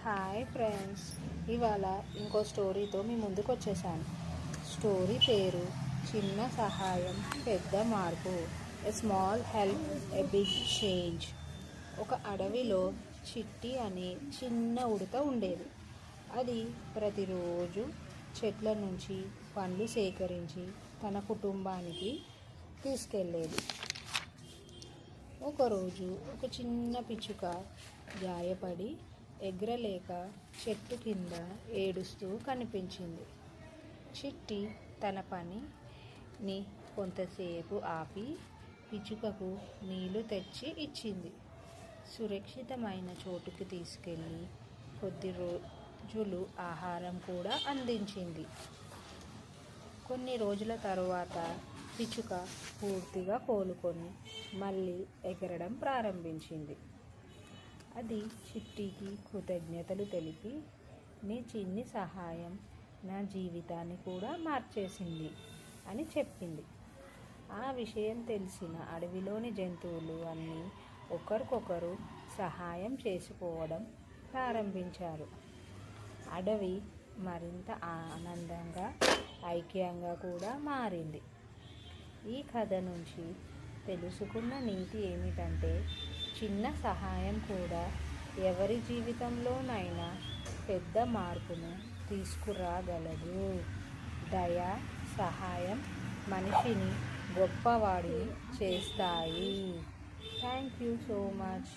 Hi friends, ఇవాళ ఇంకో స్టోరీతో మీ ముందుకు వచ్చేసాను. స్టోరీ పేరు చిన్న సహాయం పెద్ద మార్పు, a small help a big change. ఒక అడవిలో చిట్టి అనే చిన్న ఉడత ఉండేది. అది ప్రతిరోజు చెట్ల నుంచి పండ్లు సేకరించి తన కుటుంబానికి తీసుకెళ్ళేది. ఒకరోజు ఒక చిన్న పిచ్చుక గాయపడి ఎగరలేక చెట్టు కింద ఏడుస్తూ కనిపించింది. చిట్టి తన పనిని కొంతసేపు ఆపి పిచ్చుకకు నీళ్లు తెచ్చి ఇచ్చింది. సురక్షితమైన చోటుకి తీసుకెళ్ళి కొద్ది రోజులు ఆహారం కూడా అందించింది. కొన్ని రోజుల తరువాత పిచ్చుక పూర్తిగా కోలుకొని మళ్ళీ ఎగరడం ప్రారంభించింది. అది చిట్టికి కృతజ్ఞతలు తెలిపి, నీ చిన్ని సహాయం నా జీవితాన్ని కూడా మార్చేసింది అని చెప్పింది. ఆ విషయం తెలిసిన అడవిలోని జంతువులు అన్నీ ఒకరికొకరు సహాయం చేసుకోవడం ప్రారంభించారు. అడవి మరింత ఆనందంగా ఐక్యంగా కూడా మారింది. ఈ కథ నుంచి తెలుసుకున్న నీతి ఏమిటంటే, చిన్న సహాయం కూడా ఎవరి జీవితంలోనైనా పెద్ద మార్పును తీసుకురాగలదు. దయ, సహాయం మనిషిని గొప్పవాడిని చేస్తాయి. Thank you so much.